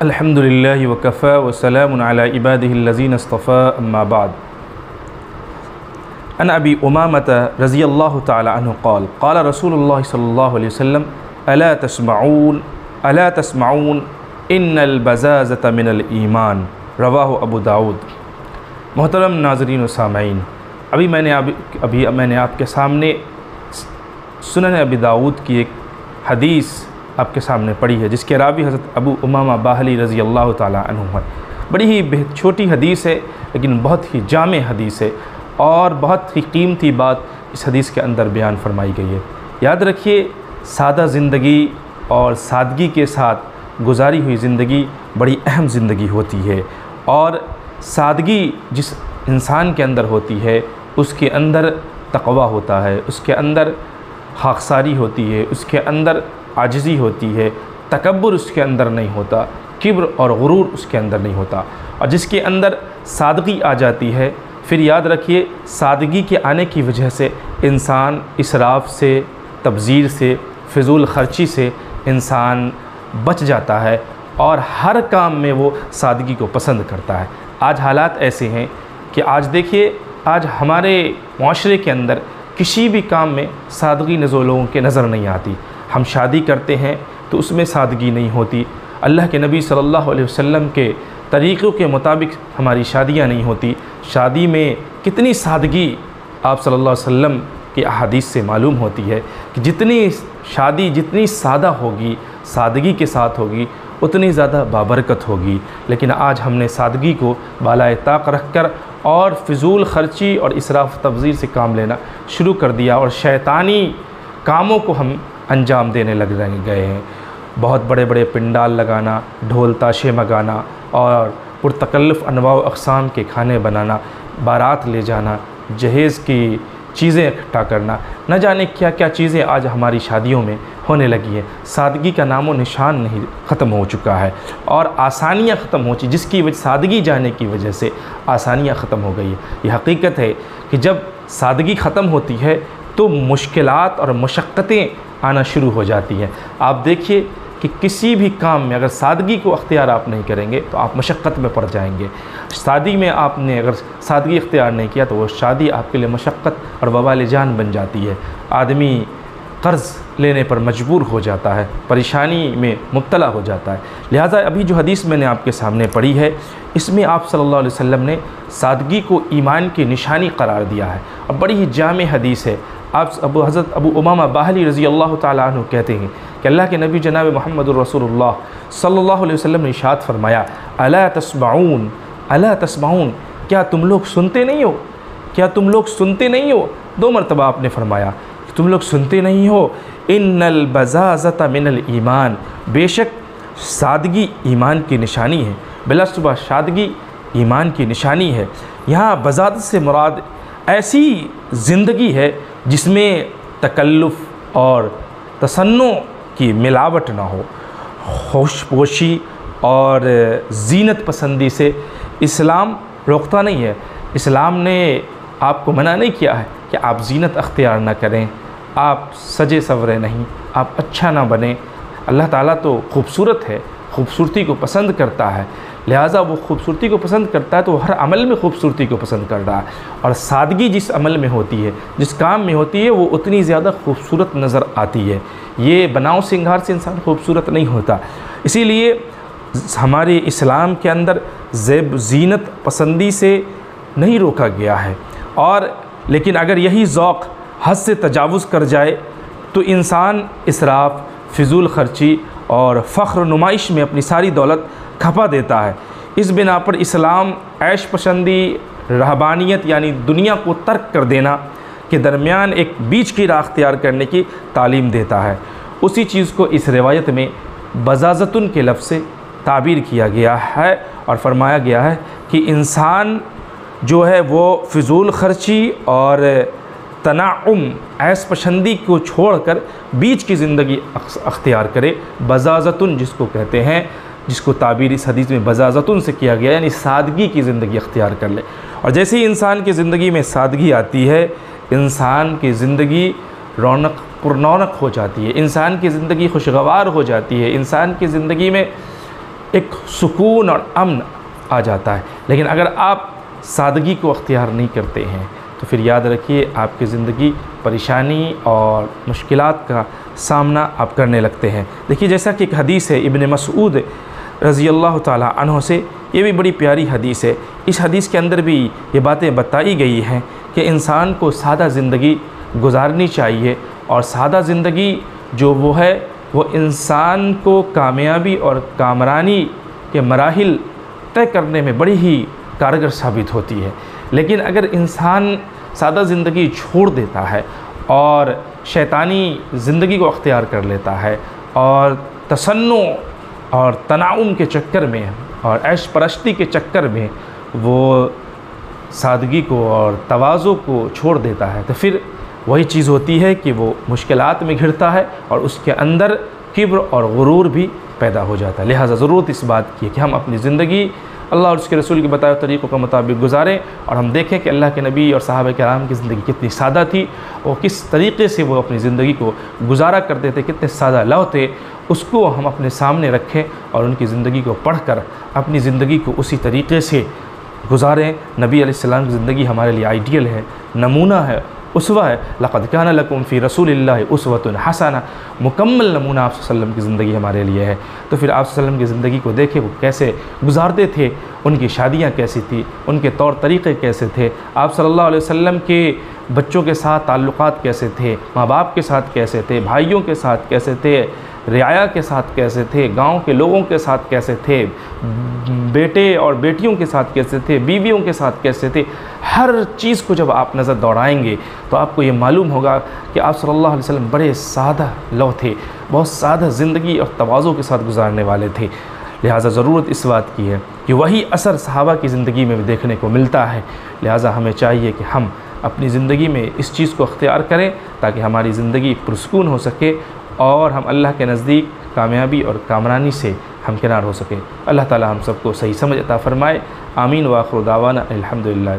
अल्हम्दुलिल्लाहि व कफ़ा व सलामुन अला इबादिहिल्लज़ीना इस्तफ़ा अम्मा बाद। अन अबी उमामता रज़ियल्लाहु तआला अन्हु क़ाल क़ाल रसूलुल्लाह सल्लल्लाहु अलैहि वसल्लम अला तस्मऊन इन्नल बज़ाज़ता मिनल ईमान रवाहु अबू दाऊद। मोहतरम नाज़रीन व सामईन, अभी मैंने आपके सामने सुनन अबी दाऊद की एक हदीस आपके सामने पढ़ी है, जिसके रावी हज़रत अबू उमामा बाहली रज़ी अल्लाह ताला अन्हु है। बड़ी ही छोटी हदीस है, लेकिन बहुत ही जामे हदीस है और बहुत ही कीमती बात इस हदीस के अंदर बयान फरमाई गई है। याद रखिए, सादा ज़िंदगी और सादगी के साथ गुजारी हुई ज़िंदगी बड़ी अहम ज़िंदगी होती है, और सादगी जिस इंसान के अंदर होती है उसके अंदर तक़वा होता है, उसके अंदर खाकसारी होती है, उसके अंदर आजिज़ी होती है, तकब्बुर उसके अंदर नहीं होता, किब्र और गुरूर उसके अंदर नहीं होता। और जिसके अंदर सादगी आ जाती है, फिर याद रखिए, सादगी के आने की वजह से इंसान इसराफ़ से, तब्ज़ीर से, फ़िज़ूल ख़र्ची से इंसान बच जाता है और हर काम में वो सादगी को पसंद करता है। आज हालात ऐसे हैं कि आज देखिए, आज हमारे माशरे के अंदर किसी भी काम में सादगी लोगों के नज़र नहीं आती। हम शादी करते हैं तो उसमें सादगी नहीं होती, अल्लाह के नबी सल्लल्लाहु अलैहि वसल्लम के तरीक़ों के मुताबिक हमारी शादियां नहीं होती। शादी में कितनी सादगी आप सल्लल्लाहु अलैहि वसल्लम की अहादीस से मालूम होती है कि जितनी शादी जितनी सादा होगी, सादगी के साथ होगी, उतनी ज़्यादा बाबरकत होगी। लेकिन आज हमने सादगी को बालाए ताक रख कर और फ़िज़ूल ख़र्ची और इसराफ़ तब्ज़ीर से काम लेना शुरू कर दिया, और शैतानी कामों को हम अंजाम देने लग गए हैं। बहुत बड़े बड़े पिंडाल लगाना, ढोल ताशे मंगाना और पुरतकल्लुफ़ अनवा व अक़साम के खाने बनाना, बारात ले जाना, जहेज़ की चीज़ें इकट्ठा करना, न जाने क्या क्या चीज़ें आज हमारी शादियों में होने लगी हैं। सादगी का नामो निशान नहीं, ख़त्म हो चुका है, और आसानियाँ ख़त्म हो चुकी, जिसकी वजह सादगी जाने की वजह से आसानियाँ ख़त्म हो गई है। ये हकीकत है कि जब सादगी ख़त्म होती है तो मुश्किलात और मशक्क़तें आना शुरू हो जाती हैं। आप देखिए कि किसी भी काम में अगर सादगी को अख्तियार आप नहीं करेंगे तो आप मशक्क़त में पड़ जाएंगे। शादी में आपने अगर सादगी अख्तियार नहीं किया तो वो शादी आपके लिए मशक्क़त और वबाल जान बन जाती है। आदमी कर्ज़ लेने पर मजबूर हो जाता है, परेशानी में मुब्तला हो जाता है। लिहाजा अभी जो हदीस मैंने आपके सामने पढ़ी है, इसमें आप सल्लल्लाहु अलैहि वसल्लम ने सादगी को ईमान की निशानी करार दिया है, और बड़ी ही जामे हदीस है। आप हज़रत अबू उमामा बाहली रज़ी अल्लाह ताला अन्हु कहते हैं कि अल्लाह के नबी जनाब मुहम्मदुर रसूलुल्लाह सल्लल्लाहु अलैहि वसल्लम ने इरशाद फरमाया, अला तस्माऊन, क्या तुम लोग सुनते नहीं हो, क्या तुम लोग सुनते नहीं हो। 2 मरतबा आपने फरमाया कि तुम लोग सुनते नहीं हो। इन्नल बज़ाज़ता मिनल ईमान, बेशक सादगी ईमान की निशानी है, बिलाशुबा सादगी ईमान की निशानी है। यहाँ बज़ाज़त से मुराद ऐसी ज़िंदगी है जिसमें तकल्लुफ़ और तसन्नो की मिलावट ना हो, होशपोशी और ज़ीनत पसंदी से इस्लाम रोकता नहीं है। इस्लाम ने आपको मना नहीं किया है कि आप ज़ीनत अख्तियार ना करें, आप सजे सवरे नहीं, आप अच्छा ना बने। अल्लाह ताला तो खूबसूरत है, खूबसूरती को पसंद करता है, लिहाजा वो खूबसूरती को पसंद करता है तो हर अमल में खूबसूरती को पसंद कर रहा है। और सादगी जिस अमल में होती है, जिस काम में होती है, वो उतनी ज़्यादा खूबसूरत नज़र आती है। ये बनाव सिंगार से इंसान खूबसूरत नहीं होता। इसीलिए हमारे इस्लाम के अंदर ज़ेब ज़ीनत पसंदी से नहीं रोका गया है, और लेकिन अगर यही ज़ौक़ हद से तजावुज़ कर जाए तो इंसान इसराफ़, फ़िज़ूल ख़र्ची और फ़ख्र नुमाइश में अपनी सारी दौलत खपा देता है। इस बिना पर इस्लाम ऐश पसंदी, रहबानियत यानी दुनिया को तर्क कर देना के दरमियान एक बीच की राह अख्तियार करने की तालीम देता है। उसी चीज़ को इस रिवायत में बज़ाज़तुन के लफ्ज़ से ताबीर किया गया है और फरमाया गया है कि इंसान जो है वो फ़िज़ूल ख़र्ची और तनाउम, ऐश पसंदी को छोड़कर बीच की ज़िंदगी अख्तियार करे। बज़ाज़तुन जिसको कहते हैं, जिसको ताबीर इस हदीस में बज़ाज़तुन से किया गया, यानी सादगी की ज़िंदगी अख्तियार कर ले। और जैसे ही इंसान की ज़िंदगी में सादगी आती है, इंसान की ज़िंदगी पुररौनक हो जाती है, इंसान की ज़िंदगी खुशगवार हो जाती है, इंसान की ज़िंदगी में एक सुकून और अमन आ जाता है। लेकिन अगर आप सादगी को अख्तियार नहीं करते हैं तो फिर याद रखिए आपकी ज़िंदगी परेशानी और मुश्किलात का सामना आप करने लगते हैं। देखिए जैसा कि एक हदीस है इब्न मसऊद रज़ी अल्लाह ताला अन्हु से, ये भी बड़ी प्यारी हदीस है। इस हदीस के अंदर भी ये बातें बताई गई हैं कि इंसान को सादा ज़िंदगी गुजारनी चाहिए, और सादा ज़िंदगी जो वो है वो इंसान को कामयाबी और कामरानी के मराहिल तय करने में बड़ी ही कारगर साबित होती है। लेकिन अगर इंसान सादा ज़िंदगी छोड़ देता है और शैतानी ज़िंदगी को अख्तियार कर लेता है और तसन्नु और तनाउम के चक्कर में और ऐश परस्ती के चक्कर में वो सादगी को और तवाज़ु को छोड़ देता है, तो फिर वही चीज़ होती है कि वो मुश्किलात में घिरता है और उसके अंदर किब्र और गुरूर भी पैदा हो जाता है। लिहाजा ज़रूरत इस बात की है कि हम अपनी ज़िंदगी अल्लाह और उसके रसूल के बताए तरीक़ों के मुताबिक गुजारें, और हम देखें कि अल्लाह के नबी और सहाबा किराम की ज़िंदगी कितनी सादा थी और किस तरीक़े से वो अपनी ज़िंदगी को गुजारा करते थे, कितने सादा लौह थे, उसको हम अपने सामने रखें और उनकी ज़िंदगी को पढ़कर अपनी ज़िंदगी को उसी तरीक़े से गुजारें। नबी अलैहिस्सलाम की ज़िंदगी हमारे लिए आइडियल है, नमूना है, उसवा है। लक़द काना लकुम फ़ी रसूलिल्लाहि उस्वतुन हसना, मुकम्मल नमूना आप सल्लम की ज़िंदगी हमारे लिए है। तो फिर आप सल्लम की ज़िंदगी को देखें, वो कैसे गुजारते थे, उनकी शादियाँ कैसी थी, उनके तौर तरीक़े कैसे थे, आप सल्लल्लाहु अलैहि वसल्लम के बच्चों के साथ ताल्लुक़ात कैसे थे, माँ बाप के साथ कैसे थे, भाइयों के साथ कैसे थे, रियाया के साथ कैसे थे, गांव के लोगों के साथ कैसे थे, बेटे और बेटियों के साथ कैसे थे, बीवियों के साथ कैसे थे। हर चीज़ को जब आप नज़र दौड़ाएंगे तो आपको ये मालूम होगा कि आप सल्लल्लाहु अलैहि वसल्लम बड़े सादा लौह थे, बहुत सादा ज़िंदगी और तवाज़ु के साथ गुजारने वाले थे। लिहाजा ज़रूरत इस बात की है कि वही असर सहाबा की ज़िंदगी में भी देखने को मिलता है। लिहाजा हमें चाहिए कि हम अपनी ज़िंदगी में इस चीज़ को अख्तियार करें ताकि हमारी ज़िंदगी पुरसकून हो सके और हम अल्लाह के नज़दीक कामयाबी और कामरानी से हमकिनार हो सके। अल्लाह ताला हम सबको सही समझ अता फ़रमाए। आमीन व आखिर दावाना अल्हम्दुलिल्लाह।